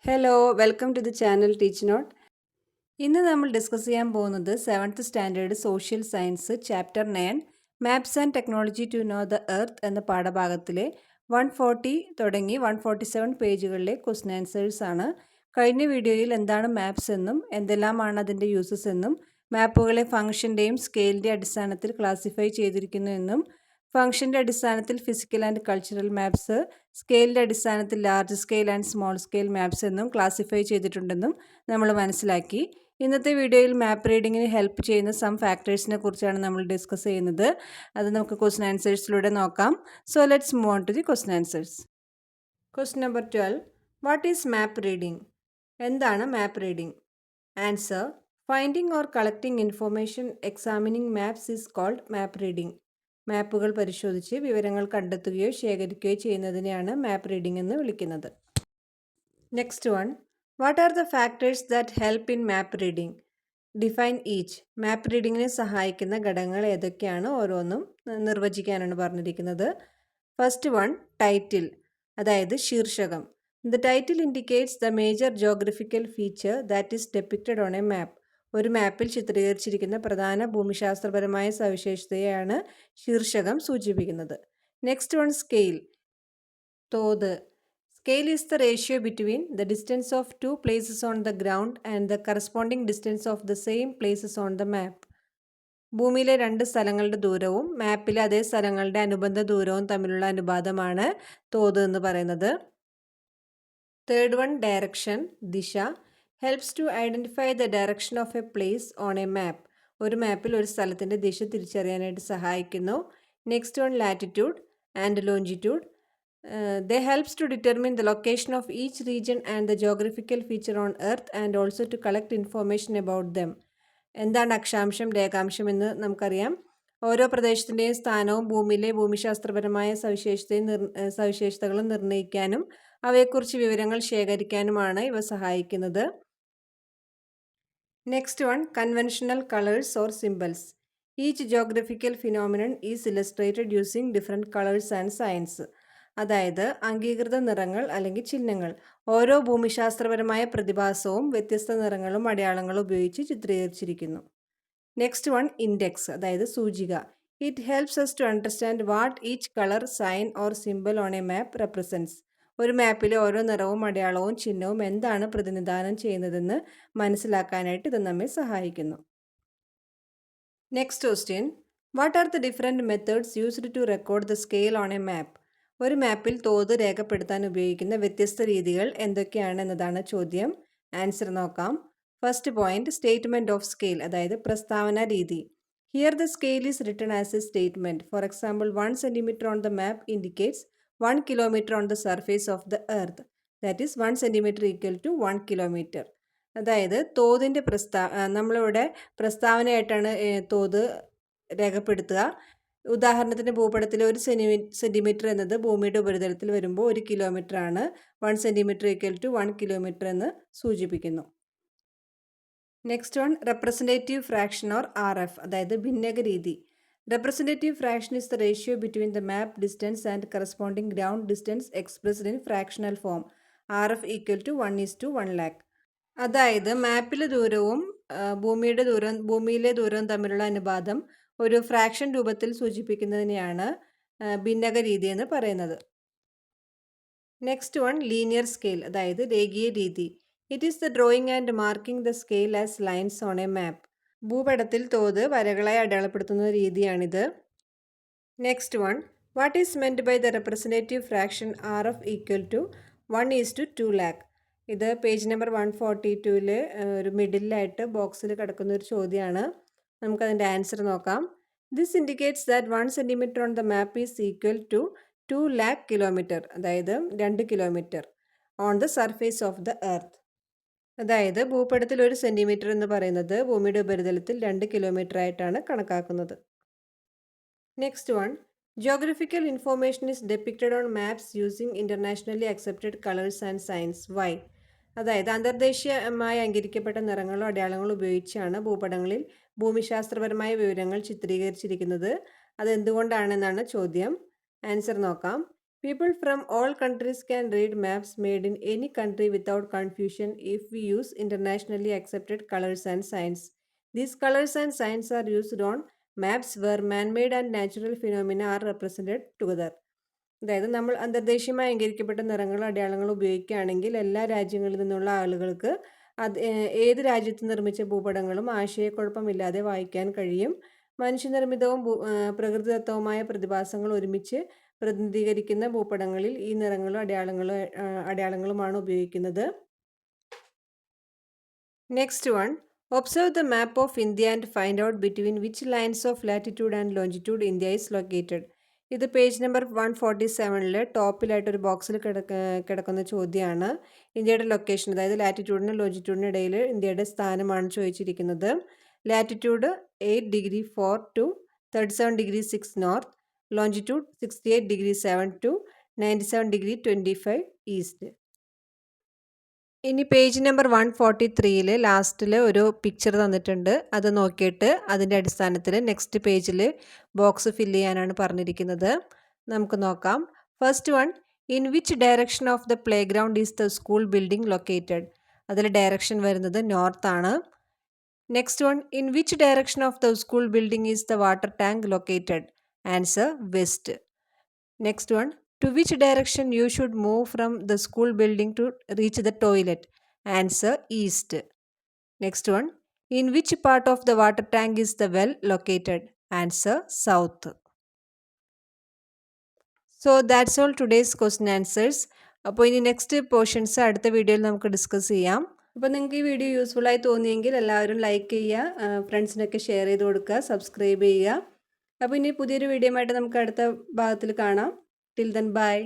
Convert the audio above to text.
Hello welcome to the channel teach note. ഇന്ന് നമ്മൾ discuss ചെയ്യാൻ പോകുന്നത് 7th standard social science chapter 9 maps and technology to know the earth എന്ന പാഠഭാഗത്തിലെ 140 തുടങ്ങി 147 പേജുകളിലെ ക്വസ്റ്റ്യൻ ആൻസേഴ്സ് ആണ്. കഴിഞ്ഞ വീഡിയോയിൽ എന്താണ് മാപ്സ് എന്നും എന്തെല്ലാമാണ് അതിൻ്റെ യൂസസ് എന്നും മാപ്പുകളെ ഫംഗ്ഷൻ്റെയും സ്കെയിലിൻ്റെ അടിസ്ഥാനത്തിൽ ക്ലാസിഫൈ ചെയ്തിരിക്കുന്നു എന്നും ഫംഗ്ഷൻ്റെ അടിസ്ഥാനത്തിൽ ഫിസിക്കൽ ആൻഡ് കൾച്ചറൽ മാപ്സ്, സ്കെയിലിൻ്റെ അടിസ്ഥാനത്തിൽ large scale and small scale maps എന്നും ക്ലാസിഫൈ ചെയ്തിട്ടുണ്ടെന്നും നമ്മൾ മനസ്സിലാക്കി. ഇന്നത്തെ വീഡിയോയിൽ മാപ്പ് റീഡിങ്ങിന് ഹെൽപ്പ് ചെയ്യുന്ന സം ഫാക്ടേഴ്സിനെ കുറിച്ചാണ് നമ്മൾ ഡിസ്കസ് ചെയ്യുന്നത്. അത് നമുക്ക് ക്വസ്റ്റ്യൻ ആൻസേഴ്സിലൂടെ നോക്കാം. So let's move on to the question answers. Question number 12. What is map reading? എന്താണ് map reading? Answer: finding or collecting information examining maps is called map reading. മാപ്പുകൾ പരിശോധിച്ച് വിവരങ്ങൾ കണ്ടെത്തുകയോ ശേഖരിക്കുകയോ ചെയ്യുന്നതിനെയാണ് മാപ്പ് റീഡിംഗ് എന്ന് വിളിക്കുന്നത്. Next one. What are the factors that help in map reading? Define each. Map റീഡിങ്ങിനെ സഹായിക്കുന്ന ഘടകങ്ങൾ ഏതൊക്കെയാണ്? ഓരോന്നും നിർവചിക്കാനാണ് പറഞ്ഞിരിക്കുന്നത്. ഫസ്റ്റ് വൺ, ടൈറ്റിൽ, അതായത് ശീർഷകം. The title indicates the major geographical feature that is depicted on a map. ഒരു മാപ്പിൽ ചിത്രീകരിച്ചിരിക്കുന്ന പ്രധാന ഭൂമിശാസ്ത്രപരമായ സവിശേഷതയാണ് ശീർഷകം സൂചിപ്പിക്കുന്നത്. നെക്സ്റ്റ് വൺ, സ്കെയിൽ, തോത്. Scale is the ratio between the distance of two places on the ground and the corresponding distance of the same places on the map. ഭൂമിയിലെ രണ്ട് സ്ഥലങ്ങളുടെ ദൂരവും മാപ്പിലെ അതേ സ്ഥലങ്ങളുടെ അനുബന്ധ ദൂരവും തമ്മിലുള്ള അനുപാതമാണ് തോത് എന്ന് പറയുന്നത്. തേർഡ് വൺ, ഡയറക്ഷൻ, ദിശ. Helps to identify the direction of a place on a map. ഒരു മാപ്പിൽ ഒരു സ്ഥലത്തിൻ്റെ ദിശ തിരിച്ചറിയാനായിട്ട് സഹായിക്കുന്നു. Next one, latitude and longitude. They helps to determine the location of each region and the geographical feature on earth and also to collect information about them. എന്താണ് അക്ഷാംശം, രേഖാംശം എന്ന് നമുക്കറിയാം. ഓരോ പ്രദേശത്തിൻ്റെയും സ്ഥാനവും ഭൂമിയിലെ ഭൂമിശാസ്ത്രപരമായ സവിശേഷതകളും നിർണ്ണയിക്കാനും അവയെക്കുറിച്ച് വിവരങ്ങൾ ശേഖരിക്കാനുമാണ് ഇവ സഹായിക്കുന്നത്. Next one, conventional colours or symbols. Each geographical phenomenon is illustrated using different colours and science. അതായത് അംഗീകൃത നിറങ്ങൾ അല്ലെങ്കിൽ ചിഹ്നങ്ങൾ. ഓരോ ഭൂമിശാസ്ത്രപരമായ പ്രതിഭാസവും വ്യത്യസ്ത നിറങ്ങളും അടയാളങ്ങളും ഉപയോഗിച്ച് ചിത്രീകരിച്ചിരിക്കുന്നു. നെക്സ്റ്റ് വൺ, ഇൻഡെക്സ്, അതായത് സൂചിക. It helps us to understand what each colour, sign or symbol on a map represents. ഒരു മാപ്പിലെ ഓരോ നിറവും അടയാളവും ചിഹ്നവും എന്താണ് പ്രതിനിധാനം ചെയ്യുന്നതെന്ന് മനസ്സിലാക്കാനായിട്ട് ഇത് നമ്മെ സഹായിക്കുന്നു. Next question. What are the different methods used to record the scale on a map? ഒരു മാപ്പിൽ തോത് രേഖപ്പെടുത്താൻ ഉപയോഗിക്കുന്ന വ്യത്യസ്ത രീതികൾ എന്തൊക്കെയാണ് എന്നതാണ് ചോദ്യം. ആൻസർ നോക്കാം. First point, statement of scale, അതായത് പ്രസ്താവന രീതി. Here the scale is written as a statement. For example, 1 centimeter on the map indicates 1 kilometer on the surface of the earth. That is 1 centimeter equal to 1 kilometer. അതായത് തോതിൻ്റെ നമ്മളിവിടെ പ്രസ്താവനയായിട്ടാണ് തോത് രേഖപ്പെടുത്തുക. ഉദാഹരണത്തിന് ഭൂപടത്തിൽ 1 centimetre എന്നത് ഭൂമിയുടെ ഉപരിതലത്തിൽ വരുമ്പോൾ 1 കിലോമീറ്റർ ആണ്. 1 centimeter ഈക്വൽ ടു 1 kilometer എന്ന് സൂചിപ്പിക്കുന്നു. Next one, representative fraction or RF, അതായത് ഭിന്നക രീതി. Representative fraction is the ratio between the map distance and corresponding ground distance expressed in fractional form. RF equal to 1:1 lakh. അതായത് മാപ്പിലെ ദൂരവും ഭൂമിയിലെ ദൂരവും തമ്മിലുള്ള അനുപാതം ഒരു ഫ്രാക്ഷൻ രൂപത്തിൽ സൂചിപ്പിക്കുന്നതിനെയാണ് ഭിന്നക രീതി എന്ന് പറയുന്നത്. നെക്സ്റ്റ് വൺ, ലീനിയർ സ്കെയിൽ, അതായത് രേഖീയ രീതി. It is the drawing and marking the scale as lines on a map. ഭൂപടത്തിൽ തോത് വരകളായി അടയാളപ്പെടുത്തുന്ന രീതിയാണിത്. Next one, what is meant by the representative fraction RF equal to 1:2 lakh. ഇത് പേജ് നമ്പർ 142 ഒരു മിഡിലായിട്ട് ബോക്സിൽ കിടക്കുന്ന ഒരു ചോദ്യമാണ്. നമുക്കതിൻ്റെ ആൻസർ നോക്കാം. This indicates that 1 centimeter on the map is equal to 2 lakh kilometer, അതായത് 2 kilometre on the surface of the earth. അതായത് ഭൂപടത്തിൽ 1 സെൻറ്റിമീറ്റർ എന്ന് പറയുന്നത് ഭൂമിയുടെ ഉപരിതലത്തിൽ 2 കിലോമീറ്റർ ആയിട്ടാണ് കണക്കാക്കുന്നത്. Next one, geographical information is depicted on maps using internationally accepted colours and signs. Why? അതായത് അന്തർദേശീയമായി അംഗീകരിക്കപ്പെട്ട നിറങ്ങളോ അടയാളങ്ങളോ ഉപയോഗിച്ചാണ് ഭൂപടങ്ങളിൽ ഭൂമിശാസ്ത്രപരമായ വിവരങ്ങൾ ചിത്രീകരിച്ചിരിക്കുന്നത്. അതെന്തുകൊണ്ടാണെന്നാണ് ചോദ്യം. ആൻസർ നോക്കാം. People from all countries can read maps made in any country without confusion if we use internationally accepted colors and signs. These colors and signs are used on maps where man-made and natural phenomena are represented together. അതായത് നമ്മൾ അന്തർദേശീയമായി അംഗീകരിക്കപ്പെട്ട നിറങ്ങളും അടയാളങ്ങളും ഉപയോഗിക്കുകയാണെങ്കിൽ എല്ലാ രാജ്യങ്ങളിൽ നിന്നുള്ള ആളുകൾക്ക് ഏത് രാജ്യത്ത് നിർമ്മിച്ച ഭൂപടങ്ങളും ആശയക്കുഴപ്പമില്ലാതെ വായിക്കാൻ കഴിയും. മനുഷ്യനിർമ്മിതവും പ്രകൃതിദത്തവുമായ പ്രതിഭാസങ്ങൾ ഒരുമിച്ച് പ്രതിനിധീകരിക്കുന്ന ഭൂപടങ്ങളിൽ ഈ നിറങ്ങളും അടയാളങ്ങളുമാണ് ഉപയോഗിക്കുന്നത്. Next one, observe the map of India and find out between which lines of latitude and longitude India is located. ഇത് പേജ് നമ്പർ 147 ടോപ്പിലായിട്ടൊരു ബോക്സിൽ കിടക്കുന്ന ചോദ്യമാണ്. ഇന്ത്യയുടെ ലൊക്കേഷൻ, അതായത് ലാറ്റിറ്റ്യൂഡിനും ലോഞ്ചിറ്റ്യൂഡിനും ഇടയിൽ ഇന്ത്യയുടെ സ്ഥാനമാണ് ചോദിച്ചിരിക്കുന്നത്. Latitude 8 degree 4 to 37 degree 6 north, longitude 68 degree 7 to 97 degree 25 east. ഇനി പേജ് നമ്പർ 143 ലാസ്റ്റിൽ ഒരു പിക്ചർ തന്നിട്ടുണ്ട്. അത് നോക്കിയിട്ട് അതിൻ്റെ അടിസ്ഥാനത്തിൽ നെക്സ്റ്റ് പേജിൽ ബോക്സ് ഫില്ല് ചെയ്യാനാണ് പറഞ്ഞിരിക്കുന്നത്. നമുക്ക് നോക്കാം. First one, in which direction of the play ground is the school building located. അതിൽ ഡയറക്ഷൻ വരുന്നത് നോർത്ത് ആണ്. Next one, in which direction of the school building is the water tank located. Answer west. Next one, to which direction you should move from the school building to reach the toilet. Answer east. Next one, in which part of the water tank is the well located. Answer south. So that's all today's question answers. അപ്പോൾ ഇനി next portions അടുത്ത വീഡിയോയിൽ നമുക്ക് discuss ചെയ്യാം. അപ്പോൾ നിങ്ങൾക്ക് ഈ video useful ആയി തോന്നിയെങ്കിൽ എല്ലാവരും ലൈക്ക് ചെയ്യുക, ഫ്രണ്ട്സിനൊക്കെ ഷെയർ ചെയ്ത് കൊടുക്കുക, സബ്സ്ക്രൈബ് ചെയ്യുക. അപ്പോൾ ഇനി പുതിയൊരു വീഡിയോ ആയിട്ട് നമുക്ക് അടുത്ത ഭാഗത്തിൽ കാണാം. Till then, bye.